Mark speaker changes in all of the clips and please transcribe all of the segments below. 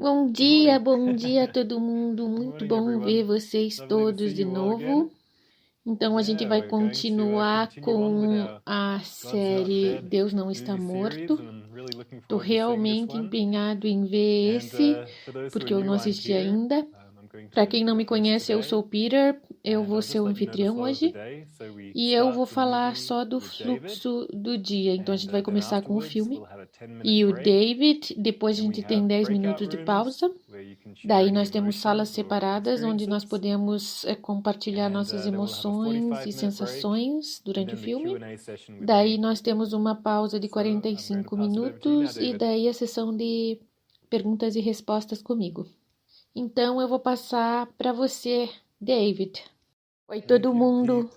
Speaker 1: Bom dia a todo mundo. Muito bom ver vocês todos de novo. Então, a gente vai continuar com a série Deus Não Está Morto. Estou realmente empenhado em ver esse, porque eu não assisti ainda. Para quem não me conhece, eu sou o Peter, eu vou ser o anfitrião hoje. E eu vou falar só do fluxo do dia. Então, a gente vai começar com o filme. E o David, depois a gente tem 10 minutos de pausa. Daí nós temos salas separadas, onde nós podemos compartilhar nossas emoções e sensações durante o filme. Daí nós temos uma pausa de 45 minutos e daí a sessão de perguntas e respostas comigo. Então eu vou passar para você, David. Oi, todo mundo.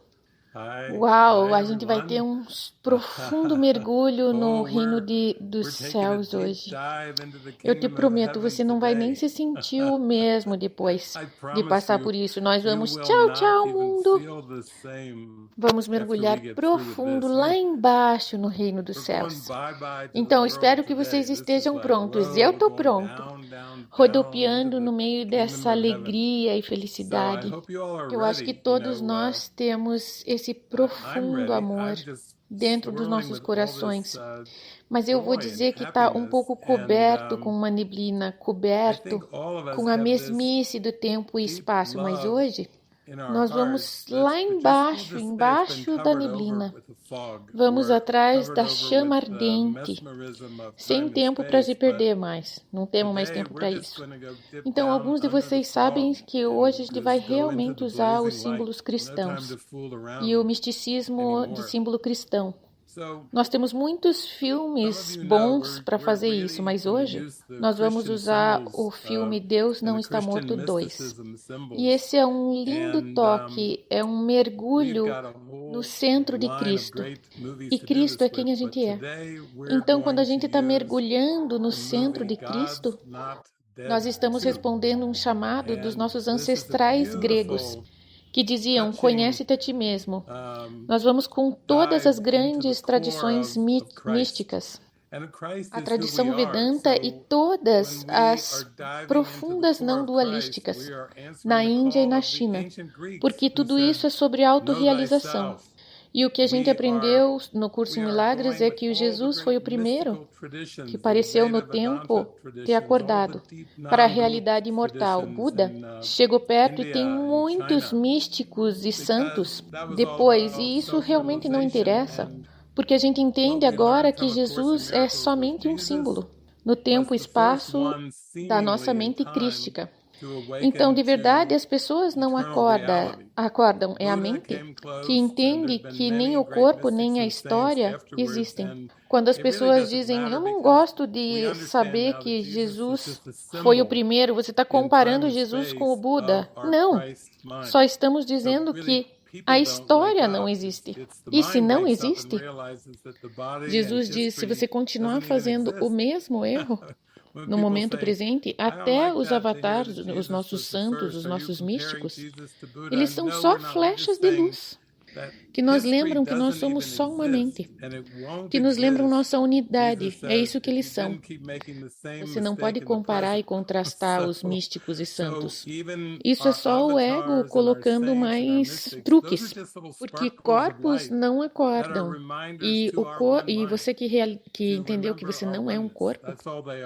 Speaker 1: Uau, a gente vai ter um profundo mergulho no reino dos céus hoje. Eu te prometo, você não vai nem se sentir o mesmo depois de passar por isso. Nós vamos, tchau, tchau, mundo. Vamos mergulhar profundo lá embaixo no reino dos céus. Então, espero que vocês estejam prontos. Eu estou pronto. Rodopiando no meio dessa alegria e felicidade. Eu acho que todos nós temos esse profundo amor dentro dos nossos corações. Mas eu vou dizer que está um pouco coberto com uma neblina, coberto com a mesmice do tempo e espaço. Mas hoje nós vamos lá embaixo da neblina. Vamos atrás da chama ardente, sem tempo para se perder mais. Não temos mais tempo para isso. Então, alguns de vocês sabem que hoje a gente vai realmente usar os símbolos cristãos e o misticismo de símbolo cristão. Nós temos muitos filmes bons para fazer isso, mas hoje nós vamos usar o filme Deus Não Está Morto 2. E esse é um lindo toque, é um mergulho no centro de Cristo. E Cristo é quem a gente é. Então, quando a gente está mergulhando no centro de Cristo, nós estamos respondendo um chamado dos nossos ancestrais gregos, que diziam, conhece-te a ti mesmo. Nós vamos com todas as grandes tradições místicas, a tradição Vedanta e todas as profundas não dualísticas, na Índia e na China, porque tudo isso é sobre autorrealização. E o que a gente aprendeu no curso em Milagres é que o Jesus foi o primeiro que pareceu no tempo ter acordado para a realidade imortal. Buda chegou perto e tem muitos místicos e santos depois, e isso realmente não interessa, porque a gente entende agora que Jesus é somente um símbolo no tempo e espaço da nossa mente crística. Então, de verdade, as pessoas não acordam, é a mente que entende que nem o corpo nem a história existem. Quando as pessoas dizem, eu não gosto de saber que Jesus foi o primeiro, você está comparando Jesus com o Buda. Não, só estamos dizendo que a história não existe. E se não existe, Jesus diz, se você continuar fazendo o mesmo erro, no momento presente, até os avatares, os nossos santos, os nossos místicos, eles são só flechas de luz, que nos lembram que nós somos só uma mente, que nos lembram nossa unidade. É isso que eles são. Você não pode comparar e contrastar os místicos e santos. Isso é só o ego colocando mais truques, porque corpos não acordam. E você que entendeu que você não é um corpo,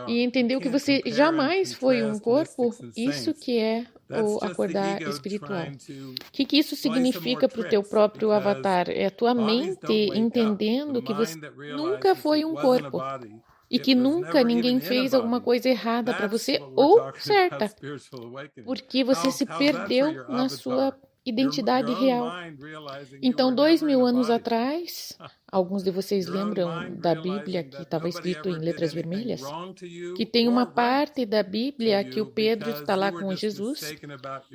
Speaker 1: e entendeu que você jamais foi um corpo, isso que é o acordar espiritual. O que isso significa para o teu próprio avatar? É a tua mente entendendo que você nunca foi um corpo e que nunca ninguém fez alguma coisa errada para você ou certa, porque você se perdeu na sua identidade real. Então, 2000 anos atrás, alguns de vocês lembram da Bíblia que estava escrito em letras vermelhas? Que tem uma parte da Bíblia que o Pedro está lá com Jesus.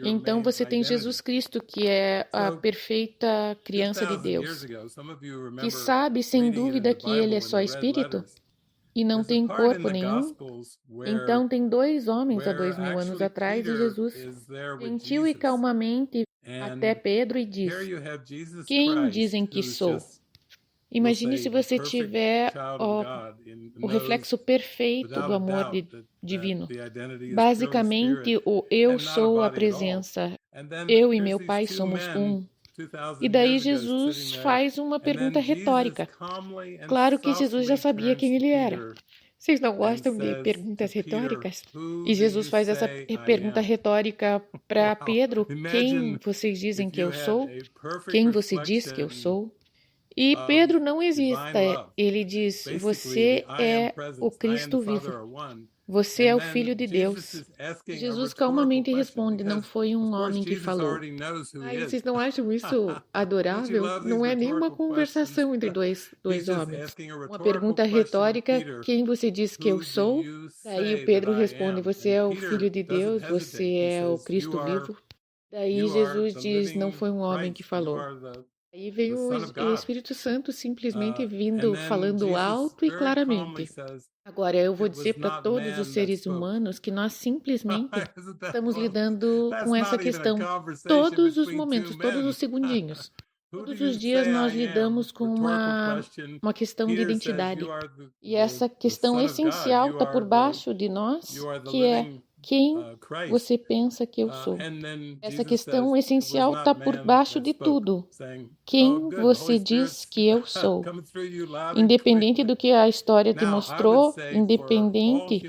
Speaker 1: Então, você tem Jesus Cristo, que é a perfeita criança de Deus, que sabe, sem dúvida, que ele é só espírito e não tem corpo nenhum. Então, tem dois homens há 2000 anos atrás e Jesus gentil e calmamente até Pedro e diz, quem dizem que sou? Imagine se você tiver o reflexo perfeito do amor divino. Basicamente, o eu sou a presença. Eu e meu Pai somos um. E daí Jesus faz uma pergunta retórica. Claro que Jesus já sabia quem ele era. Vocês não gostam de perguntas retóricas? E Jesus faz essa pergunta retórica para Pedro: quem vocês dizem que eu sou? Quem você diz que eu sou? E Pedro não hesita. Ele diz: você é o Cristo vivo. Você é o Filho de Deus. Jesus calmamente responde: não foi um homem que falou. Ai, vocês não acham isso adorável? Não é nenhuma conversação entre dois homens. Uma pergunta retórica: quem você diz que eu sou? Daí o Pedro responde: você é o Filho de Deus, você é o Cristo vivo. Daí Jesus diz: não foi um homem que falou. Aí veio o Espírito Santo simplesmente vindo, falando alto e claramente. Agora, eu vou dizer para todos os seres humanos que nós simplesmente estamos lidando com essa questão todos os momentos, todos os segundinhos. Todos os dias nós lidamos com uma questão de identidade. E essa questão essencial está por baixo de nós, que é quem você pensa que eu sou. Essa questão essencial está por baixo de tudo. Quem você diz que eu sou? Independente do que a história te mostrou, independente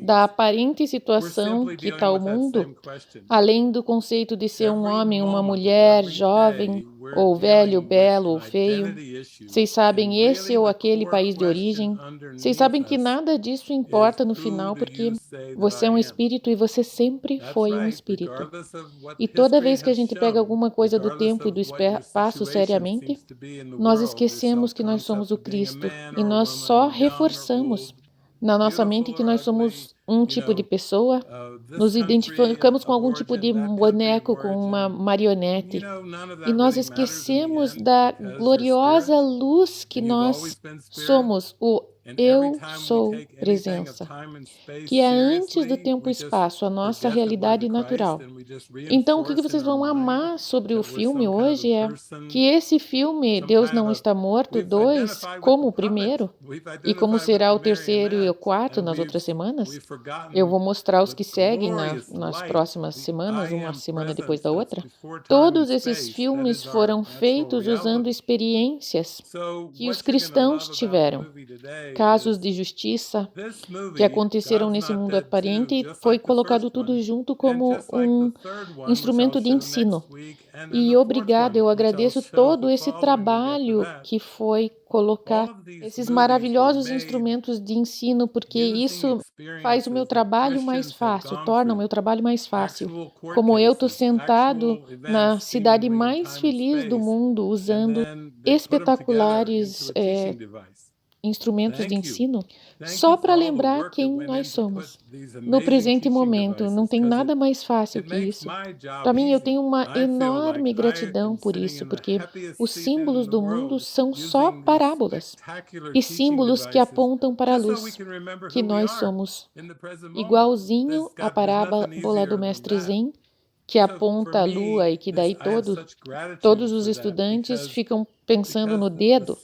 Speaker 1: da aparente situação que está o mundo, além do conceito de ser um homem, uma mulher, jovem, ou velho, belo ou feio, vocês sabem esse ou aquele país de origem, vocês sabem que nada disso importa no final, porque você é um espírito e você sempre foi um espírito. E toda vez que a gente pega alguma coisa do tempo e do espaço seriamente, nós esquecemos que nós somos o Cristo e nós só reforçamos na nossa mente que nós somos um tipo de pessoa, nos identificamos com algum tipo de boneco, com uma marionete, e nós esquecemos da gloriosa luz que nós somos, o eu sou presença, que é antes do tempo e espaço, a nossa realidade natural. Então, o que vocês vão amar sobre o filme hoje é que esse filme, Deus Não Está Morto 2, como o primeiro, e como será o terceiro e o quarto nas outras semanas, eu vou mostrar os que seguem nas próximas semanas, uma semana depois da outra. Todos esses filmes foram feitos usando experiências que os cristãos tiveram. Casos de justiça que aconteceram nesse mundo aparente e foi colocado tudo junto como um instrumento de ensino. E obrigado, eu agradeço todo esse trabalho que foi colocar esses maravilhosos instrumentos de ensino, porque isso faz o meu trabalho mais fácil, torna o meu trabalho mais fácil. Como eu estou sentado na cidade mais feliz do mundo usando espetaculares instrumentos de ensino, só para lembrar quem nós somos. No presente momento, não tem nada mais fácil que isso. Para mim, eu tenho uma enorme gratidão por isso, porque os símbolos do mundo são só parábolas e símbolos que apontam para a luz, que nós somos. Igualzinho a parábola do Mestre Zen, que aponta a lua e que daí todos os estudantes ficam pensando no dedo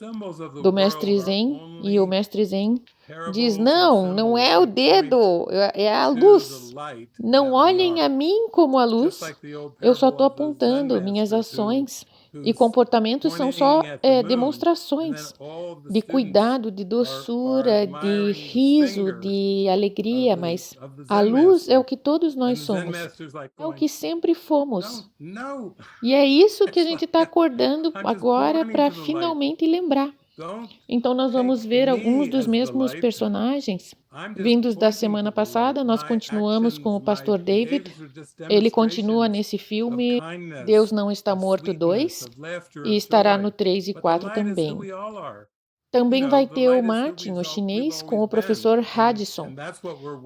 Speaker 1: do Mestre Zen, e o Mestre Zen diz: não é o dedo, é a luz. Não olhem a mim como a luz, eu só estou apontando minhas ações. E comportamentos são só demonstrações de cuidado, de doçura, de riso, de alegria, mas a luz é o que todos nós somos, é o que sempre fomos. E é isso que a gente está acordando agora para finalmente lembrar. Então nós vamos ver alguns dos mesmos personagens vindos da semana passada. Nós continuamos com o pastor David. Ele continua nesse filme Deus Não Está Morto 2 e estará no 3 e 4 também. Também vai ter o Martin, o chinês, com o professor Haddison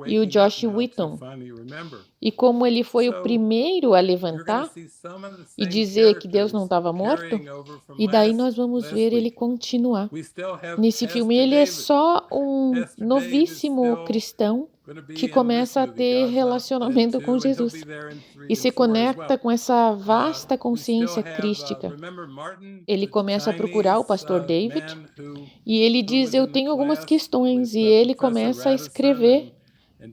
Speaker 1: e o Josh Wheaton. E como ele foi o primeiro a levantar e dizer que Deus não estava morto, e daí nós vamos ver ele continuar. Nesse filme ele é só um novíssimo cristão que começa a ter relacionamento com Jesus e se conecta com essa vasta consciência crística. Ele começa a procurar o pastor David e ele diz: eu tenho algumas questões, e ele começa a escrever.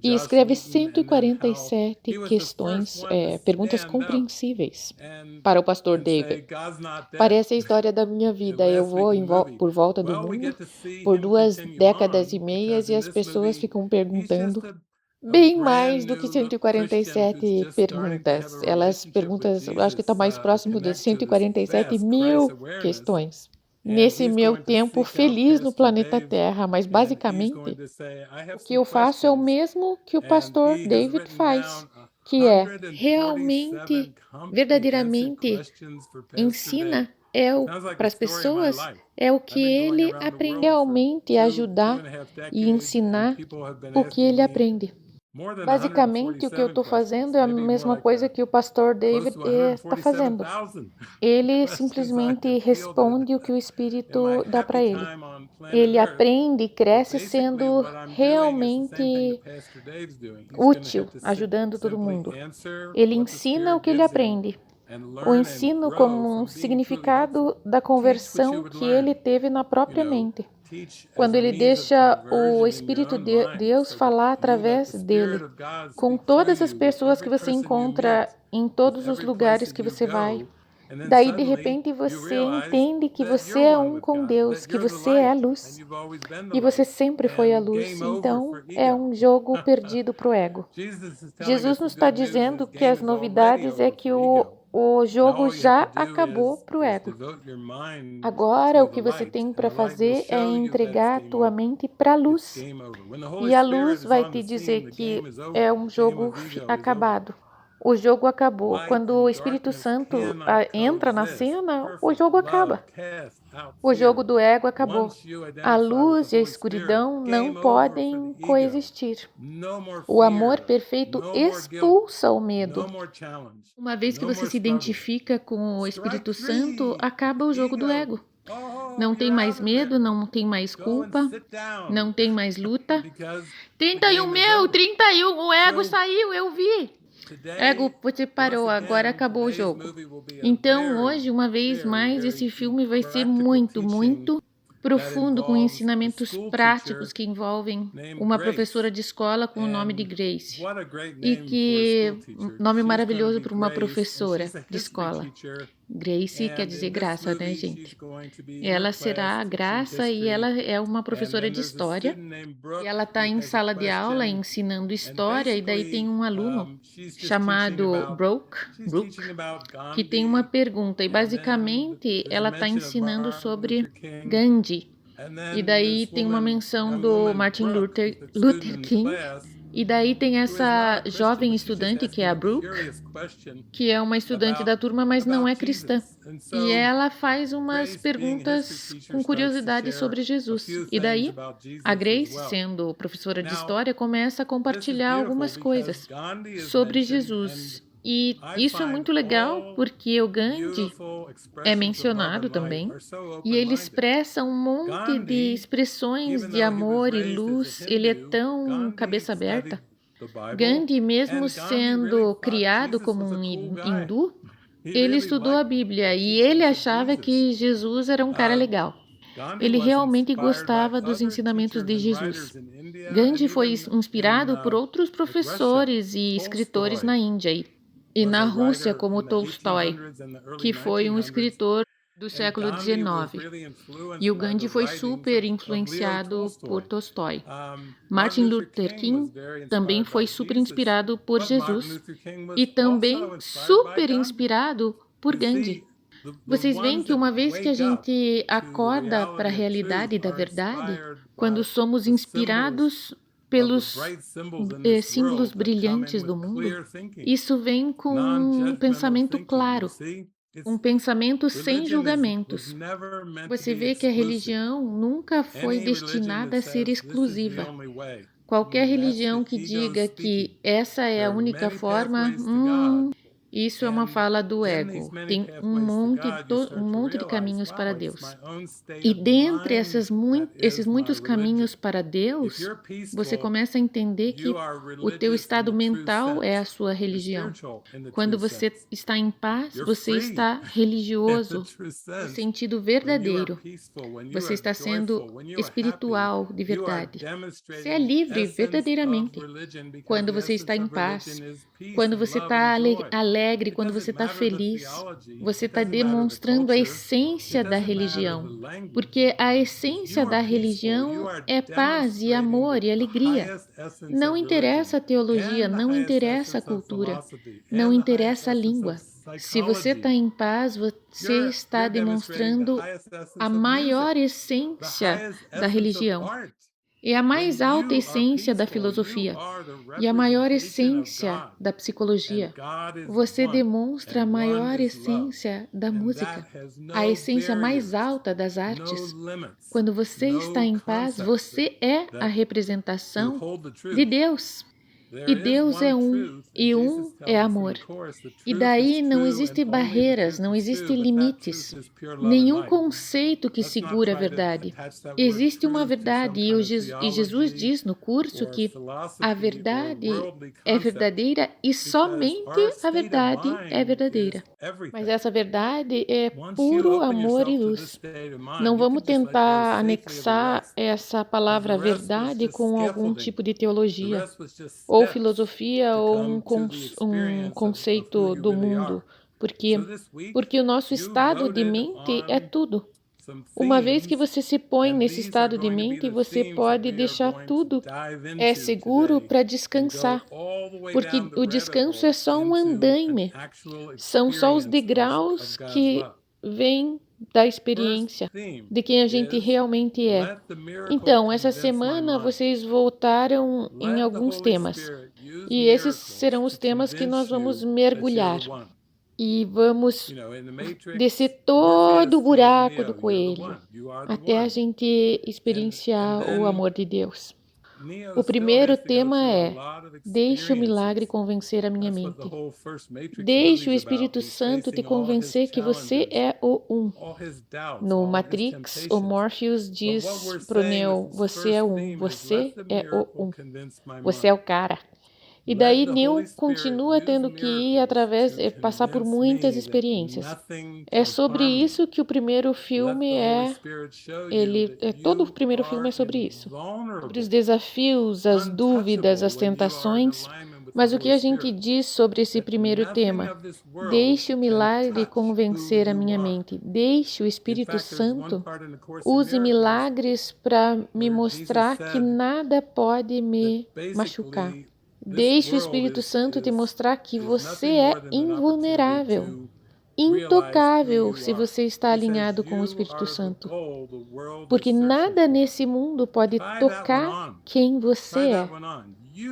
Speaker 1: E escreve 147 questões, perguntas compreensíveis para o pastor David. Parece a história da minha vida. Eu vou por volta do mundo por 2 décadas e meia e as pessoas ficam perguntando bem mais do que 147 perguntas. Eu acho que está mais próximo de 147 mil questões. Nesse meu tempo feliz no planeta Terra, mas basicamente o que eu faço é o mesmo que o pastor David faz, que é realmente, verdadeiramente ensina para as pessoas o que ele aprende, realmente ajudar e ensinar o que ele aprende. Basicamente, o que eu estou fazendo é a mesma coisa que o pastor David está fazendo. Ele simplesmente responde o que o Espírito dá para ele. Ele aprende e cresce sendo realmente útil, ajudando todo mundo. Ele ensina o que ele aprende. O ensino como um significado da conversão que ele teve na própria mente. Quando ele deixa o Espírito de Deus falar através dele, com todas as pessoas que você encontra em todos os lugares que você vai. Daí, de repente, você entende que você é um com Deus, que você é a luz. E você sempre foi a luz. Então, é um jogo perdido para o ego. Jesus nos está dizendo que as novidades é que o jogo já acabou para o ego. Agora, o que você tem para fazer é entregar a tua mente para a luz. E a luz vai te dizer que é um jogo acabado. O jogo acabou. Quando o Espírito Santo entra na cena, o jogo acaba. O jogo do ego acabou. A luz e a escuridão não podem coexistir. O amor perfeito expulsa o medo. Uma vez que você se identifica com o Espírito Santo, acaba o jogo do ego. Não tem mais medo, não tem mais culpa, não tem mais luta. 31, o ego saiu, eu vi. Ego, você parou, agora acabou o jogo. Então, hoje, uma vez mais, esse filme vai ser muito, muito profundo, com ensinamentos práticos que envolvem uma professora de escola com o nome de Grace. E que nome maravilhoso para uma professora de escola. Grace quer dizer graça, né, gente? Ela será a graça e ela é uma professora de história. E ela está em sala de aula ensinando história e daí tem um aluno chamado Brooke, que tem uma pergunta. E basicamente ela está ensinando sobre Gandhi. E daí tem uma menção do Martin Luther King. E daí tem essa jovem estudante, que é a Brooke, que é uma estudante da turma, mas não é cristã. E ela faz umas perguntas com curiosidade sobre Jesus. E daí, a Grace, sendo professora de história, começa a compartilhar algumas coisas sobre Jesus. E isso é muito legal, porque o Gandhi é mencionado também, e ele expressa um monte de expressões de amor e luz. Ele é tão cabeça aberta. Gandhi, mesmo sendo criado como um hindu, ele estudou a Bíblia e ele achava que Jesus era um cara legal. Ele realmente gostava dos ensinamentos de Jesus. Gandhi foi inspirado por outros professores e escritores na Índia e na Rússia, como Tolstói, que foi um escritor do século XIX. E o Gandhi foi super influenciado por Tolstói. Martin Luther King também foi super inspirado por Jesus e também super inspirado por Gandhi. Vocês veem que uma vez que a gente acorda para a realidade da verdade, quando somos inspirados pelos símbolos brilhantes do mundo, isso vem com um pensamento claro, um pensamento sem julgamentos. Você vê que a religião nunca foi destinada a ser exclusiva. Qualquer religião que diga que essa é a única forma, Isso é uma fala do ego. Tem um monte de caminhos para Deus. E dentre esses muitos caminhos para Deus, você começa a entender que o teu estado mental é a sua religião. Quando você está em paz, você está religioso no sentido verdadeiro. Você está sendo espiritual de verdade. Você é livre verdadeiramente quando você está em paz, quando você está alegre, quando você está feliz. Você está demonstrando a essência da religião, porque a essência da religião é paz e amor e alegria. Não interessa a teologia, não interessa a cultura, não interessa a língua. Se você está em paz, você está demonstrando a maior essência da religião. É a mais alta essência da filosofia e a maior essência da psicologia. Você demonstra a maior essência da música, a essência mais alta das artes. Quando você está em paz, você é a representação de Deus. E Deus é um, e um é amor. E daí não existem barreiras, não existem limites, nenhum conceito que segura a verdade. Existe uma verdade, e Jesus diz no curso que a verdade é verdadeira e somente a verdade é verdadeira. Mas essa verdade é puro amor e luz. Não vamos tentar anexar essa palavra verdade com algum tipo de teologia, ou filosofia, ou um conceito do mundo, porque o nosso estado de mente é tudo. Uma vez que você se põe nesse estado de mente, você pode deixar tudo seguro para descansar, porque o descanso é só um andaime, são só os degraus que vêm da experiência de quem a gente realmente é. Então, essa semana vocês voltaram em alguns temas, e esses serão os temas que nós vamos mergulhar. E vamos descer todo o buraco do coelho até a gente experienciar o amor de Deus. O primeiro tema é: deixe o milagre convencer a minha mente. Deixe o Espírito Santo te convencer que você é o um. No Matrix, o Morpheus diz pro Neo: você é um, você é o um, você é o cara. E daí Neo continua tendo que ir passar por muitas experiências. É sobre isso que o primeiro filme todo o primeiro filme é sobre isso. Sobre os desafios, as dúvidas, as tentações. Mas o que a gente diz sobre esse primeiro tema? Deixe o milagre convencer a minha mente. Deixe o Espírito Santo use milagres para me mostrar que nada pode me machucar. Deixe o Espírito Santo te mostrar que você é invulnerável, intocável se você está alinhado com o Espírito Santo. Porque nada nesse mundo pode tocar quem você é.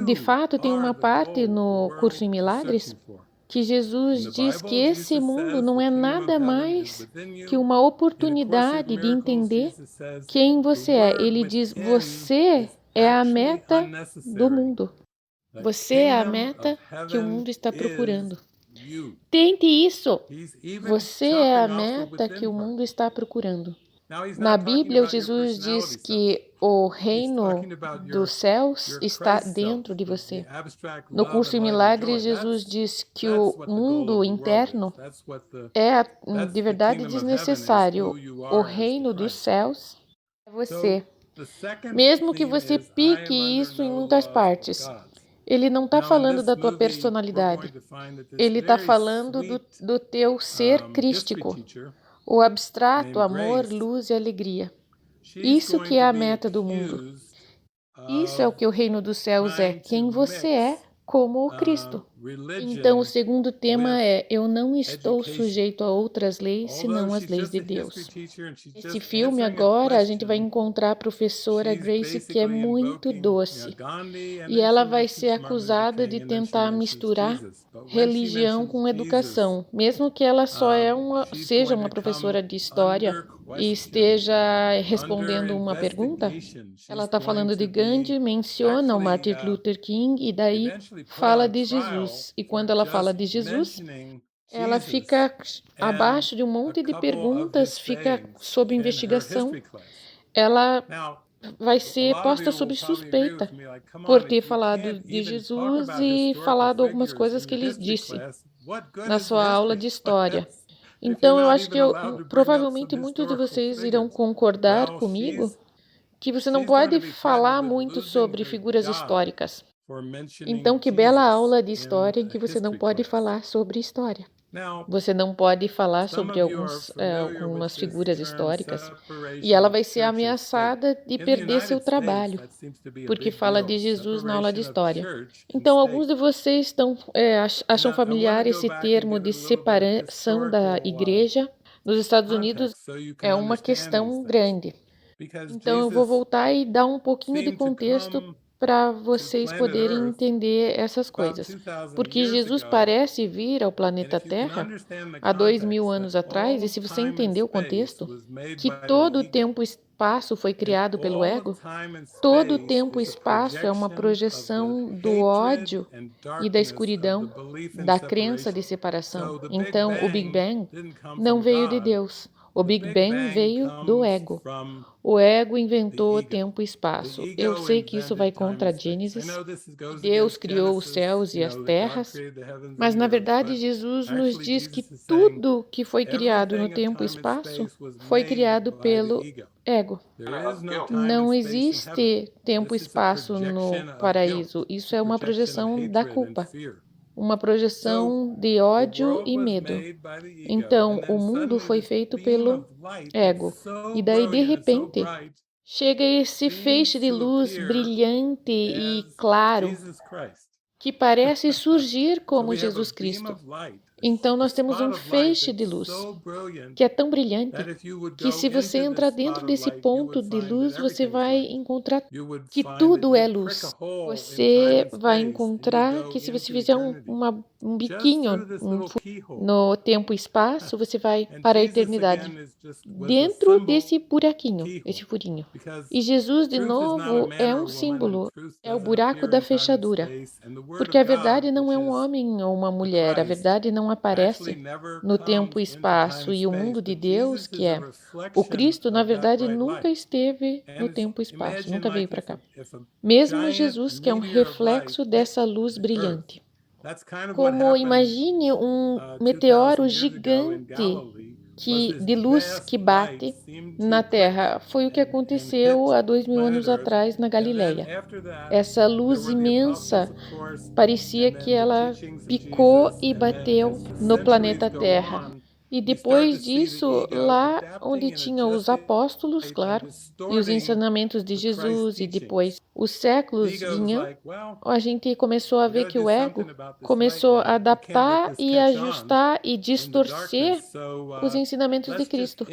Speaker 1: De fato, tem uma parte no curso em Milagres que Jesus diz que esse mundo não é nada mais que uma oportunidade de entender quem você é. Ele diz: você é a meta do mundo. Você é a meta que o mundo está procurando. Tente isso. Você é a meta que o mundo está procurando. Na Bíblia, Jesus diz que o reino dos céus está dentro de você. No curso em Milagres, Jesus diz que o mundo interno é de verdade desnecessário. O reino dos céus é você. Mesmo que você pique isso em muitas partes. Ele não está falando da tua personalidade. Ele está falando do teu ser crístico. O abstrato, amor, luz e alegria. Isso que é a meta do mundo. Isso é o que o reino dos céus é. Quem você é como o Cristo. Então, o segundo tema é: eu não estou sujeito a outras leis senão as leis de Deus. Esse filme agora a gente vai encontrar a professora Grace, que é muito doce. E ela vai ser acusada de tentar misturar religião com educação, mesmo que ela seja uma professora de história e esteja respondendo uma pergunta. Ela está falando de Gandhi, menciona o Martin Luther King e daí fala de Jesus. Jesus, e quando ela fala de Jesus, ela fica abaixo de um monte de perguntas, fica sob investigação. Ela vai ser posta sob suspeita por ter falado de Jesus e falado algumas coisas que ele disse na sua aula de história. Então, eu acho que provavelmente muitos de vocês irão concordar comigo que você não pode falar muito sobre figuras históricas. Então, que bela aula de história em que você não pode falar sobre história. Você não pode falar sobre algumas figuras históricas e ela vai ser ameaçada de perder seu trabalho, porque fala de Jesus na aula de história. Então, alguns de vocês acham familiar esse termo de separação da igreja. Nos Estados Unidos é uma questão grande. Então, eu vou voltar e dar um pouquinho de contexto para vocês poderem entender essas coisas. Porque Jesus parece vir ao planeta Terra há 2000 anos atrás, e se você entender o contexto, que todo o tempo e espaço foi criado pelo ego, todo o tempo e espaço é uma projeção do ódio e da escuridão, da crença de separação. Então, o Big Bang não veio de Deus. O Big Bang veio do ego. O ego inventou o tempo e espaço. Eu sei que isso vai contra Gênesis. Deus criou os céus e as terras, mas na verdade Jesus nos diz que tudo que foi criado no tempo e espaço foi criado pelo ego. Não existe tempo e espaço no paraíso. Isso é uma projeção da culpa. Uma projeção de ódio e medo. Então, o mundo foi feito pelo ego. E daí, de repente, chega esse feixe de luz brilhante e claro, que parece surgir como Jesus Cristo. Então, nós temos um feixe de luz que é tão brilhante que se você entrar dentro desse ponto de luz, você vai encontrar que tudo é luz. Você vai encontrar que se você fizer um biquinho no tempo e espaço, você vai para a eternidade. Dentro desse buraquinho, esse furinho. E Jesus, de novo, é um símbolo. É o buraco da fechadura. Porque a verdade não é um homem ou uma mulher. A verdade não aparece no tempo e espaço. E o mundo de Deus, que é o Cristo, na verdade, nunca esteve no tempo e espaço. Nunca veio para cá. Mesmo Jesus, que é um reflexo dessa luz brilhante. Como imagine um meteoro gigante de luz que bate na Terra. Foi o que aconteceu há 2000 anos atrás na Galileia. Essa luz imensa parecia que ela picou e bateu no planeta Terra. E depois disso, lá onde tinha os apóstolos, claro, e os ensinamentos de Jesus, e depois os séculos vinham, a gente começou a ver que o ego começou a adaptar e ajustar e distorcer os ensinamentos de Cristo.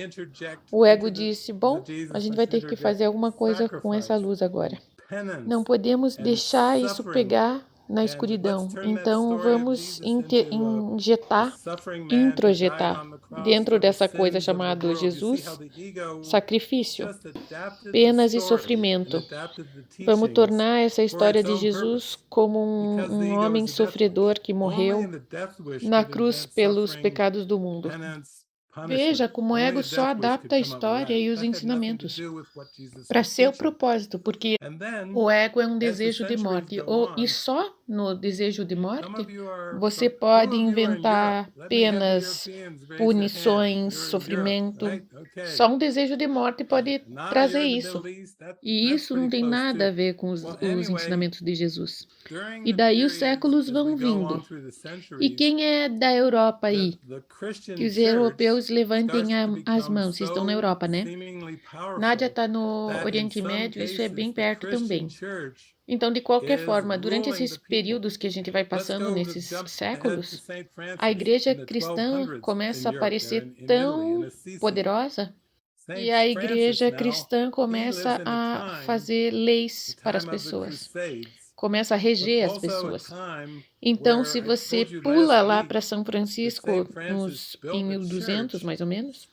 Speaker 1: O ego disse, bom, a gente vai ter que fazer alguma coisa com essa luz agora. Não podemos deixar isso pegar na escuridão. Então, vamos introjetar dentro dessa coisa chamada Jesus, sacrifício, penas e sofrimento. Vamos tornar essa história de Jesus como um homem sofredor que morreu na cruz pelos pecados do mundo. Veja como o ego só adapta a história e os ensinamentos para seu propósito, porque o ego é um desejo de morte. E só no desejo de morte você pode inventar penas, punições, sofrimento. Só um desejo de morte pode trazer isso. E isso não tem nada a ver com os ensinamentos de Jesus. E daí os séculos vão vindo. E quem é da Europa aí? Que os europeus levantem as mãos. Vocês estão na Europa, né? Nádia está no Oriente Médio, isso é bem perto também. Então, de qualquer forma, durante esses períodos que a gente vai passando nesses séculos, a igreja cristã começa a parecer tão poderosa e a igreja cristã começa a fazer leis para as pessoas. começa a reger as pessoas. Então, se você pula lá para São Francisco, em 1200, mais ou menos,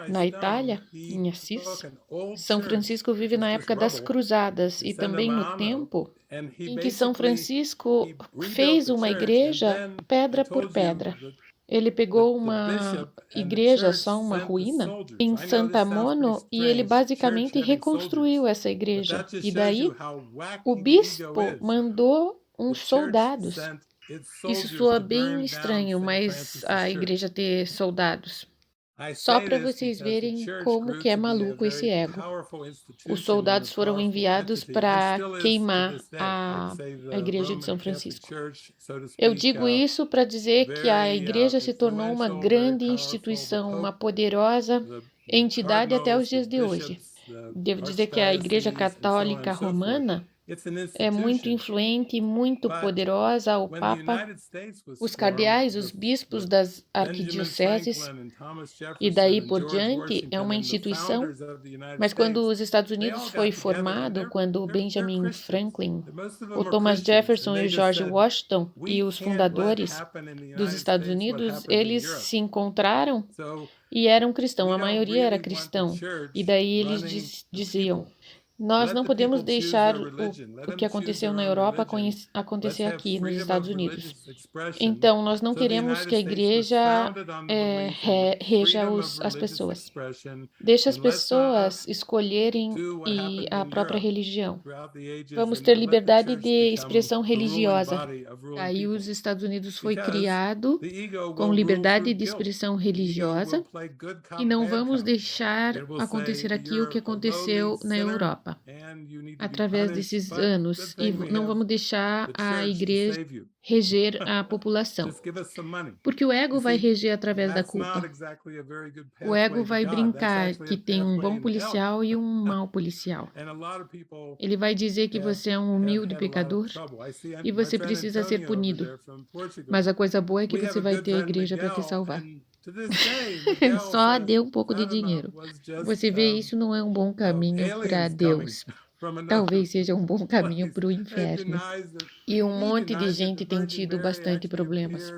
Speaker 1: na Itália, em Assis, São Francisco vive na época das cruzadas e também no tempo em que São Francisco fez uma igreja pedra por pedra. Ele pegou uma igreja, só uma ruína, em Santa Mono, e ele basicamente reconstruiu essa igreja. E daí, o bispo mandou uns soldados. Isso soa bem estranho, mas a igreja ter soldados. Só para vocês verem como que é maluco esse ego. Os soldados foram enviados para queimar a igreja de São Francisco. Eu digo isso para dizer que a igreja se tornou uma grande instituição, uma poderosa entidade até os dias de hoje. Devo dizer que a Igreja Católica Romana é muito influente, muito poderosa. O Papa, os cardeais, os bispos das arquidioceses e daí por diante é uma instituição. Mas quando os Estados Unidos foi formado, quando Benjamin Franklin, o Thomas Jefferson e o George Washington e os fundadores dos Estados Unidos, eles se encontraram e eram cristãos. A maioria era cristão. E daí eles diziam: nós não podemos deixar o que aconteceu na Europa acontecer aqui nos Estados Unidos. Então, nós não queremos que a igreja reja as pessoas. Deixa as pessoas escolherem a própria religião. Vamos ter liberdade de expressão religiosa. Aí os Estados Unidos foi criado com liberdade de expressão religiosa e não vamos deixar acontecer aqui o que aconteceu na Europa através desses anos, e não vamos deixar a igreja reger a população, porque o ego vai reger através da culpa. O ego vai brincar que tem um bom policial e um mau policial. Ele vai dizer que você é um humilde pecador e você precisa ser punido. Mas a coisa boa é que você vai ter a igreja para te salvar. Só dê um pouco de dinheiro. Você vê, isso não é um bom caminho para Deus. Talvez seja um bom caminho para o inferno. E um monte de gente tem tido bastante problemas.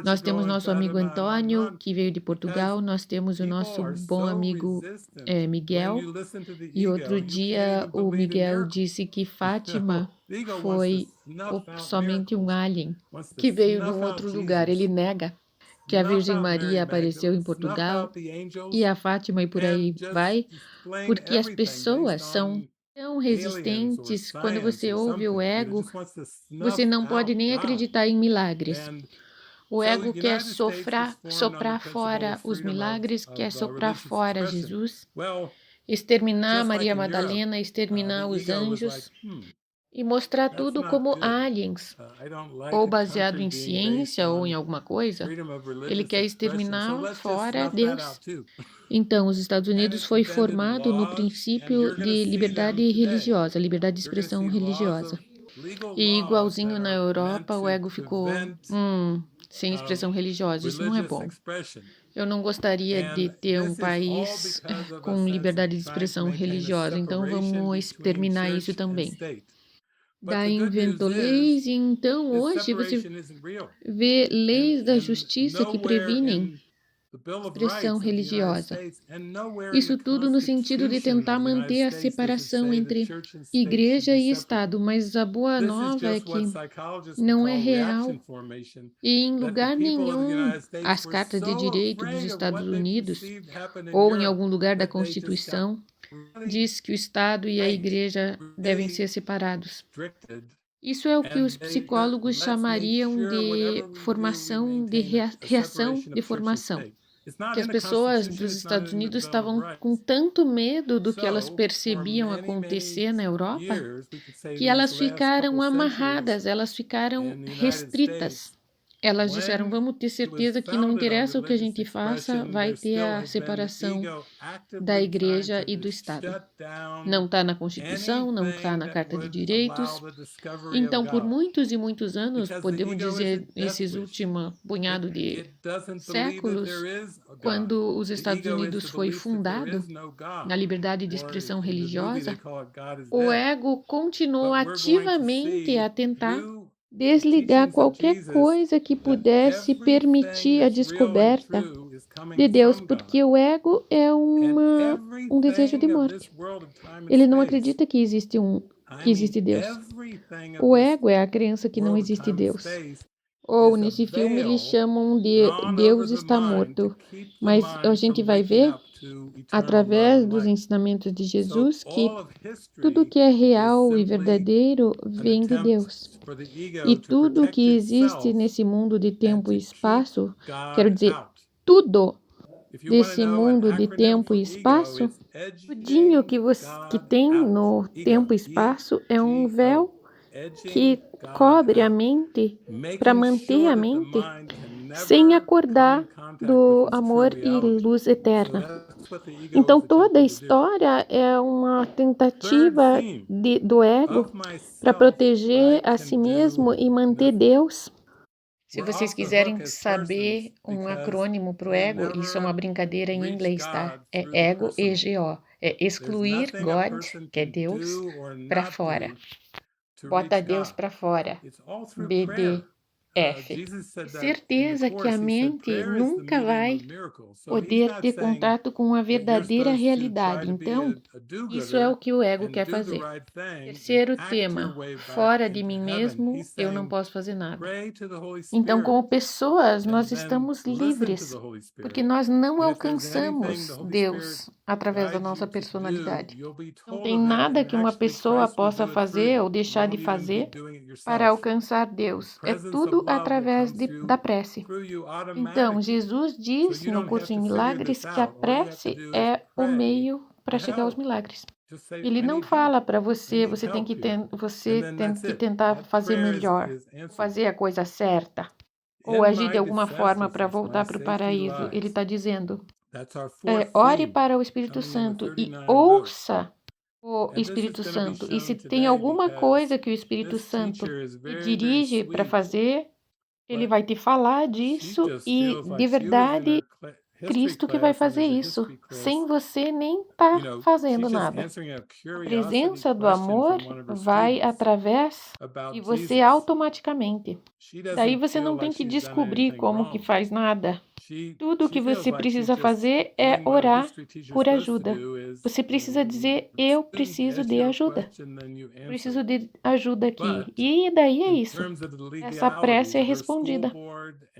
Speaker 1: Nós temos nosso amigo Antônio, que veio de Portugal. Nós temos o nosso bom amigo Miguel. E outro dia o Miguel disse que Fátima foi somente um alien que veio de um outro lugar. Ele nega que a Virgem Maria apareceu em Portugal e a Fátima e por aí vai, porque as pessoas são tão resistentes. Quando você ouve o ego, você não pode nem acreditar em milagres. O ego quer soprar fora os milagres, quer soprar fora Jesus, exterminar Maria Madalena, exterminar os anjos e mostrar tudo como aliens, ou baseado em ciência ou em alguma coisa. Ele quer exterminar fora Deus. Então, os Estados Unidos foi formado no princípio de liberdade religiosa, liberdade de expressão religiosa. E igualzinho na Europa, o ego ficou sem expressão religiosa. Isso não é bom. Eu não gostaria de ter um país com liberdade de expressão religiosa, então vamos exterminar isso também. Daí inventou leis, e então hoje você vê leis da justiça que previnem expressão religiosa. Isso tudo no sentido de tentar manter a separação entre igreja e Estado, mas a boa nova é que não é real. E em lugar nenhum, as cartas de direito dos Estados Unidos, ou em algum lugar da Constituição, diz que o Estado e a igreja devem ser separados. Isso é o que os psicólogos chamariam de formação de reação de formação. Que as pessoas dos Estados Unidos estavam com tanto medo do que elas percebiam acontecer na Europa, que elas ficaram amarradas, elas ficaram restritas. Elas disseram, vamos ter certeza que não interessa o que a gente faça, vai ter a separação da igreja e do Estado. Não está na Constituição, não está na Carta de Direitos. Então, por muitos e muitos anos, podemos dizer, esses últimos punhado de séculos, quando os Estados Unidos foi fundado, na liberdade de expressão religiosa, o ego continuou ativamente a tentar desligar qualquer coisa que pudesse permitir a descoberta de Deus, porque o ego é um desejo de morte. Ele não acredita que existe Deus. O ego é a crença que não existe Deus. Ou nesse filme eles chamam de Deus está morto. Mas a gente vai ver, através dos ensinamentos de Jesus, que tudo que é real e verdadeiro vem de Deus. E tudo que existe nesse mundo de tempo e espaço, quero dizer, tudo desse mundo de tempo e espaço, tudinho que tem no tempo e espaço é um véu que cobre a mente para manter a mente sem acordar do amor e luz eterna. Então toda a história é uma tentativa do ego para proteger a si mesmo e manter Deus. Se vocês quiserem saber um acrônimo para o ego, isso é uma brincadeira em inglês, tá? É ego, EGO. É excluir God, que é Deus, para fora. Bota Deus para fora. BDF. Certeza que a mente nunca vai poder ter contato com a verdadeira realidade. Então, isso é o que o ego quer fazer. Terceiro tema, fora de mim mesmo, eu não posso fazer nada. Então, como pessoas, nós estamos livres, porque nós não alcançamos Deus através da nossa personalidade. Não tem nada que uma pessoa possa fazer ou deixar de fazer para alcançar Deus. É tudo através da prece. Então, Jesus diz no curso em milagres que a prece é o meio para chegar aos milagres. Ele não fala para você, você tem que tentar fazer melhor, fazer a coisa certa, ou agir de alguma forma para voltar para o paraíso. Ele está dizendo, ore para o Espírito Santo e ouça o Espírito Santo. E se tem alguma coisa que o Espírito Santo te dirige para fazer, ele vai te falar disso e, de verdade, Cristo que vai fazer isso, sem você nem estar fazendo nada. A presença do amor vai através de você automaticamente. Daí você não tem que descobrir como que faz nada. Tudo o que você precisa fazer é orar por ajuda. Você precisa dizer, eu preciso de ajuda. Preciso de ajuda aqui. E daí é isso. Essa prece é respondida.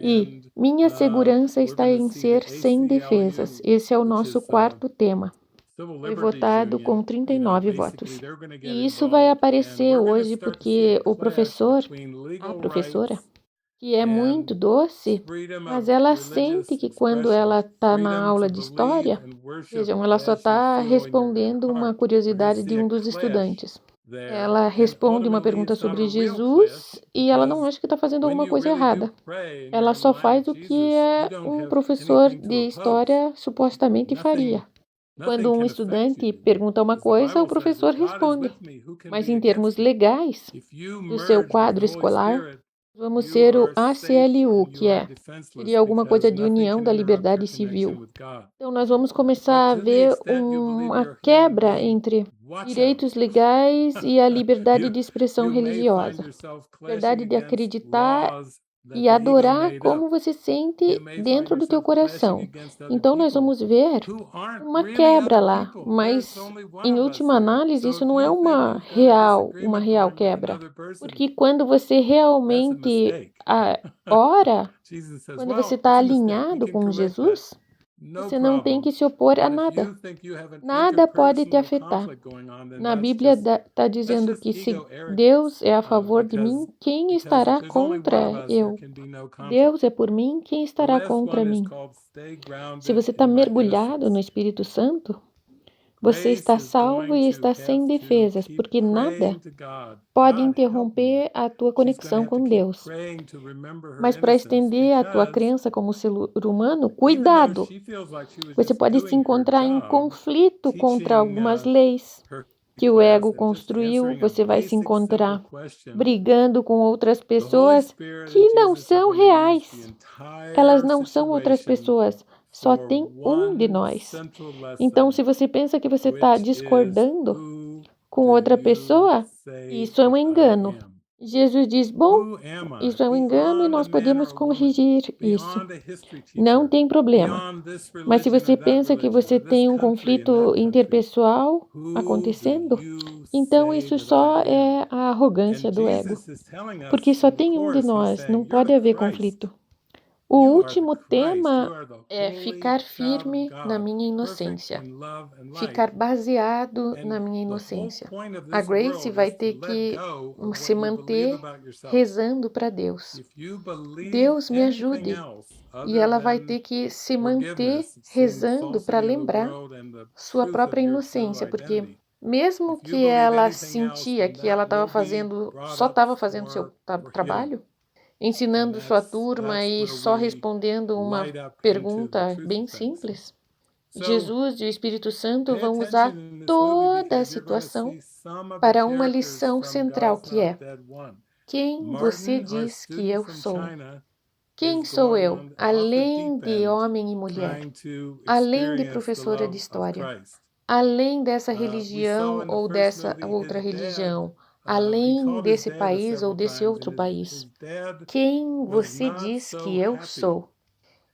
Speaker 1: E minha segurança está em ser sem defesas. Esse é o nosso quarto tema. Foi votado com 39 votos. E isso vai aparecer hoje porque o professor, a professora, que é muito doce, mas ela sente que quando ela está na aula de história, vejam, ela só está respondendo uma curiosidade de um dos estudantes. Ela responde uma pergunta sobre Jesus e ela não acha que está fazendo alguma coisa errada. Ela só faz o que um professor de história supostamente faria. Quando um estudante pergunta uma coisa, o professor responde. Mas em termos legais, do seu quadro escolar, vamos ser o ACLU, que seria alguma coisa de União da Liberdade Civil. Então, nós vamos começar a ver uma quebra entre direitos legais e a liberdade de expressão religiosa. Liberdade de acreditar e adorar como você sente dentro do teu coração. Então, nós vamos ver uma quebra lá, mas em última análise, isso não é uma real quebra. Porque quando você realmente ora, quando você está alinhado com Jesus, você não tem que se opor a nada. Nada pode te afetar. Na Bíblia está dizendo que se Deus é a favor de mim, quem estará contra eu? Deus é por mim, quem estará contra mim? Se você está mergulhado no Espírito Santo, Você está salvo e está sem defesas, porque nada pode interromper a tua conexão com Deus. Mas para estender a tua crença como ser humano, cuidado! Você pode se encontrar em conflito contra algumas leis que o ego construiu. Você vai se encontrar brigando com outras pessoas que não são reais. Elas não são outras pessoas. Só tem um de nós. Então, se você pensa que você está discordando com outra pessoa, isso é um engano. Jesus diz, bom, isso é um engano e nós podemos corrigir isso. Não tem problema. Mas se você pensa que você tem um conflito interpessoal acontecendo, então isso só é a arrogância do ego. Porque só tem um de nós, não pode haver conflito. O último tema é ficar firme na minha inocência, ficar baseado na minha inocência. A Grace vai ter que se manter rezando para Deus. Deus me ajude. E ela vai ter que se manter rezando para lembrar sua própria inocência, porque mesmo que ela sentia que ela só estava fazendo seu trabalho, ensinando sua turma e só respondendo uma pergunta bem simples, Jesus e o Espírito Santo vão usar toda a situação para uma lição central que é: quem você diz que eu sou? Quem sou eu, além de homem e mulher, além de professora de história, além dessa religião ou dessa outra religião, além desse país ou desse outro país? Quem você diz que eu sou?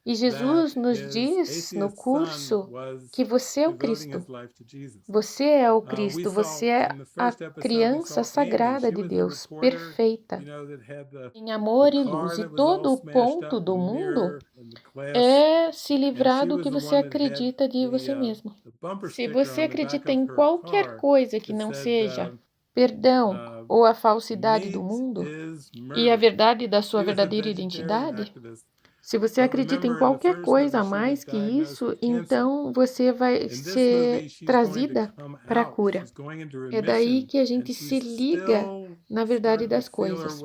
Speaker 1: E Jesus nos diz no curso que você é o Cristo. Você é o Cristo, você é a criança sagrada de Deus, perfeita, em amor e luz. E todo o ponto do mundo é se livrar do que você acredita de você mesmo. Se você acredita em qualquer coisa que não seja perdão ou a falsidade do mundo e a verdade da sua verdadeira identidade, se você acredita em qualquer coisa a mais que isso, então você vai ser trazida para a cura. É daí que a gente se liga na verdade das coisas.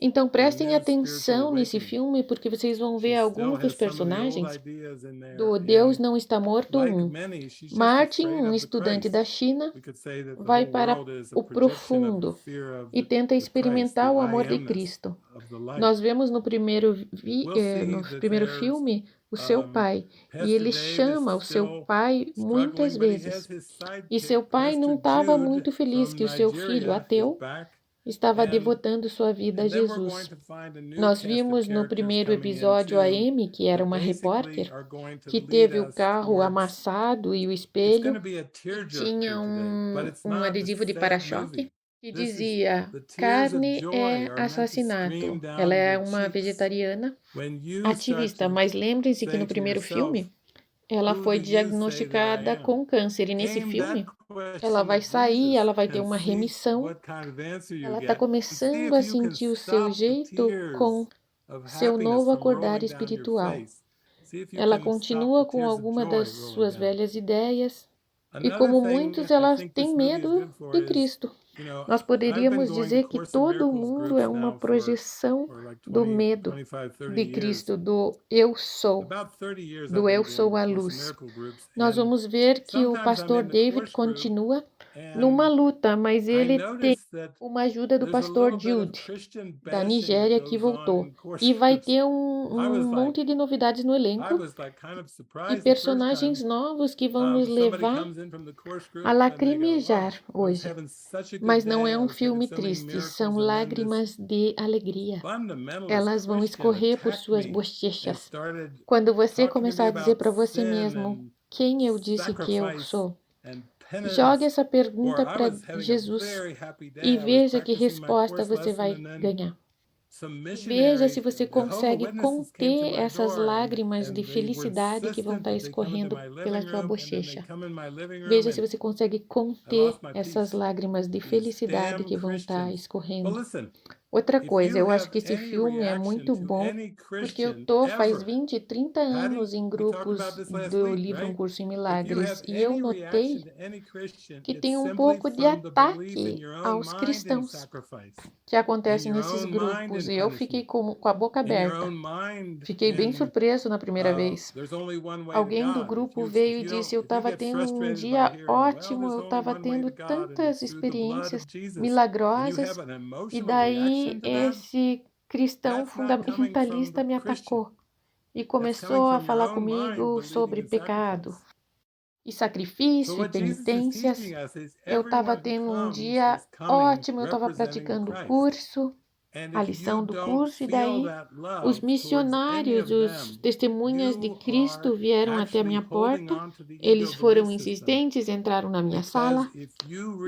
Speaker 1: Então prestem atenção nesse filme, porque vocês vão ver alguns dos personagens do Deus Não Está Morto 1. Martin, um estudante da China, vai para o profundo e tenta experimentar o amor de Cristo. Nós vemos no primeiro filme o seu pai, e ele chama o seu pai muitas vezes. E seu pai não estava muito feliz que o seu filho, ateu, estava devotando sua vida a Jesus. Nós vimos no primeiro episódio a Amy, que era uma repórter, que teve o carro amassado e o espelho tinha um adesivo de para-choque que dizia: carne é assassinato. Ela é uma vegetariana ativista, mas lembrem-se que no primeiro filme ela foi diagnosticada com câncer, e nesse filme ela vai sair, ela vai ter uma remissão, ela está começando a sentir o seu jeito com seu novo acordar espiritual. Ela continua com alguma das suas velhas ideias, e como muitos, ela tem medo de Cristo. Nós poderíamos dizer que todo mundo é uma projeção do medo de Cristo, do eu sou a luz. Nós vamos ver que o pastor David continua numa luta, mas ele tem uma ajuda do pastor Jude, da Nigéria, que voltou. E vai ter um monte de novidades no elenco e personagens novos que vão nos levar a lacrimejar hoje. Mas não é um filme triste, são lágrimas de alegria. Elas vão escorrer por suas bochechas quando você começar a dizer para você mesmo: quem eu disse que eu sou? Jogue essa pergunta para Jesus e veja que resposta você vai ganhar. Veja se você consegue conter essas lágrimas de felicidade que vão estar escorrendo pela sua bochecha. Veja se você consegue conter essas lágrimas de felicidade que vão estar escorrendo. Outra coisa, eu acho que esse filme é muito bom porque eu tô faz 20, 30 anos em grupos do livro Um Curso em Milagres e eu notei que tem um pouco de ataque aos cristãos que acontece nesses grupos. E eu fiquei com a boca aberta. Fiquei bem surpreso na primeira vez. Alguém do grupo veio e disse: eu estava tendo um dia ótimo, eu estava tendo tantas experiências milagrosas, e daí esse cristão fundamentalista me atacou e começou a falar comigo sobre pecado e sacrifício e penitências. Eu estava tendo um dia ótimo, eu estava praticando o curso, a lição do curso, e daí os missionários, os testemunhas de Cristo vieram até a minha porta, eles foram insistentes, entraram na minha sala,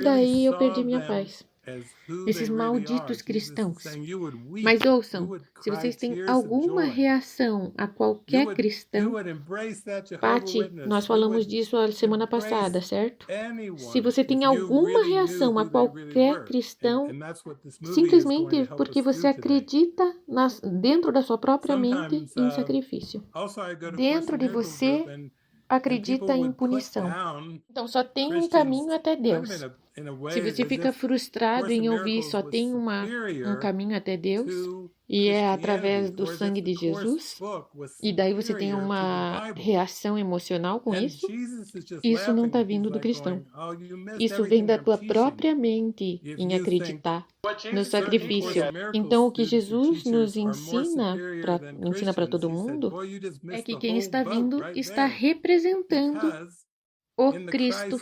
Speaker 1: daí eu perdi minha paz. Esses malditos cristãos. Mas ouçam, se vocês têm alguma reação a qualquer cristão, Pati, nós falamos disso a semana passada, certo? Se você tem alguma reação a qualquer cristão, simplesmente porque você acredita dentro da sua própria mente em sacrifício. Dentro de você acredita em punição. Então só tem um caminho até Deus. Se você fica frustrado em ouvir só tem um caminho até Deus, e é através do sangue de Jesus, e daí você tem uma reação emocional com isso não está vindo do cristão. Isso vem da tua própria mente em acreditar no sacrifício. Então, o que Jesus nos ensina para todo mundo é que quem está vindo está representando o Cristo.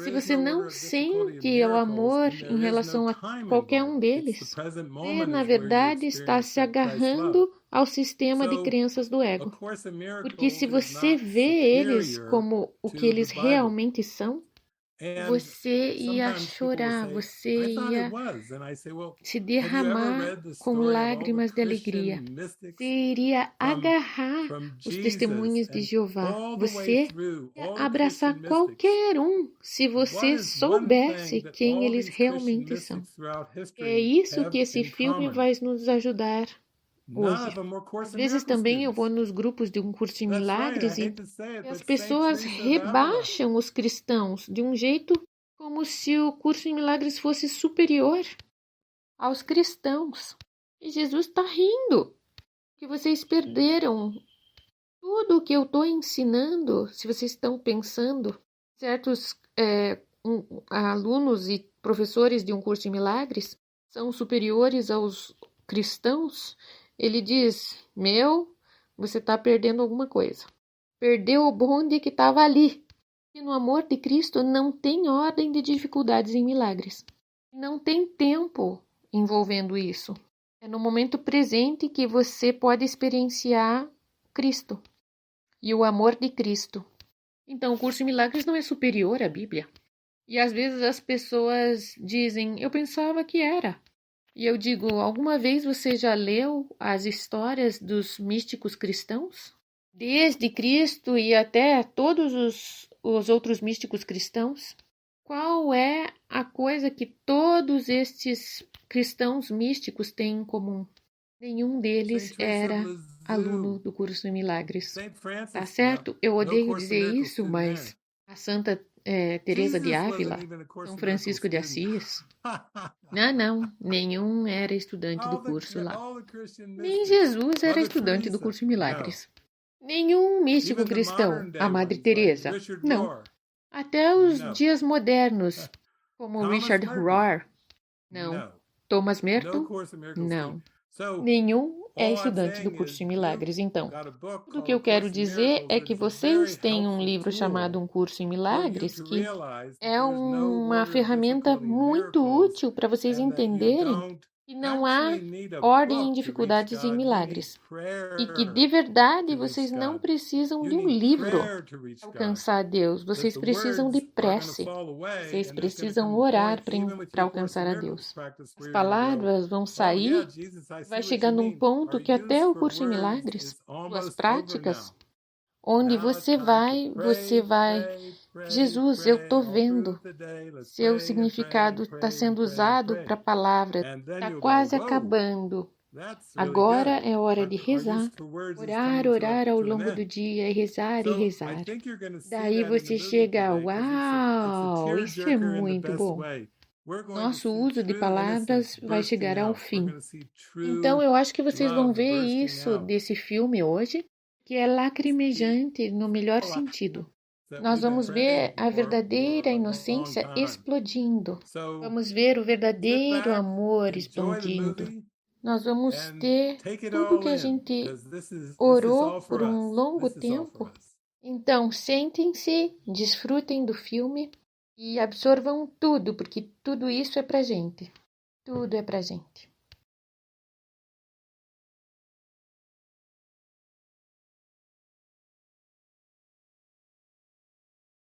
Speaker 1: Se você não sente o amor em relação a qualquer um deles, você, na verdade, está se agarrando ao sistema de crenças do ego. Porque se você vê eles como o que eles realmente são, você ia chorar, você ia se derramar com lágrimas de alegria. Você iria agarrar os testemunhos de Jeová. Você ia abraçar qualquer um se você soubesse quem eles realmente são. É isso que esse filme vai nos ajudar hoje. Às vezes também eu vou nos grupos de Um Curso em Milagres e as pessoas rebaixam os cristãos de um jeito como se o Curso em Milagres fosse superior aos cristãos. E Jesus está rindo que vocês perderam tudo o que eu estou ensinando. Se vocês estão pensando, certos alunos e professores de Um Curso em Milagres são superiores aos cristãos, ele diz: você está perdendo alguma coisa. Perdeu o bonde que estava ali. E no amor de Cristo não tem ordem de dificuldades em milagres. Não tem tempo envolvendo isso. É no momento presente que você pode experienciar Cristo e o amor de Cristo. Então, o Curso em Milagres não é superior à Bíblia. E às vezes as pessoas dizem: eu pensava que era. E eu digo: alguma vez você já leu as histórias dos místicos cristãos? Desde Cristo e até todos os outros místicos cristãos? Qual é a coisa que todos estes cristãos místicos têm em comum? Nenhum deles era aluno do Curso em Milagres. Tá certo? Eu odeio dizer isso, mas a Santa Teresa de Ávila, São Francisco de Assis, não, nenhum era estudante do curso lá. Nem Jesus era estudante do Curso em Milagres. Nenhum místico cristão, a Madre Teresa, não. Até os dias modernos, como Richard Rohr, não. Thomas Merton, não. Nenhum é estudante do Curso em Milagres. Então, o que eu quero dizer é que vocês têm um livro chamado Um Curso em Milagres, que é uma ferramenta muito útil para vocês entenderem que não há ordem em dificuldades e em milagres. E que, de verdade, vocês não precisam de um livro para alcançar a Deus. Vocês precisam de prece. Vocês precisam orar para alcançar a Deus. As palavras vão sair, vai chegar num ponto que até o Curso em Milagres, suas práticas, onde você vai Jesus, eu estou vendo. Seu significado está sendo usado para a palavra. Está quase acabando. Agora é hora de rezar. Orar, orar ao longo do dia, e rezar e rezar. Daí você chega, uau, isso é muito bom. Nosso uso de palavras vai chegar ao fim. Então, eu acho que vocês vão ver isso desse filme hoje, que é lacrimejante no melhor sentido. Nós vamos ver a verdadeira inocência explodindo. Vamos ver o verdadeiro amor explodindo. Nós vamos ter tudo que a gente orou por um longo tempo. Então, sentem-se, desfrutem do filme e absorvam tudo, porque tudo isso é pra gente. Tudo é pra gente.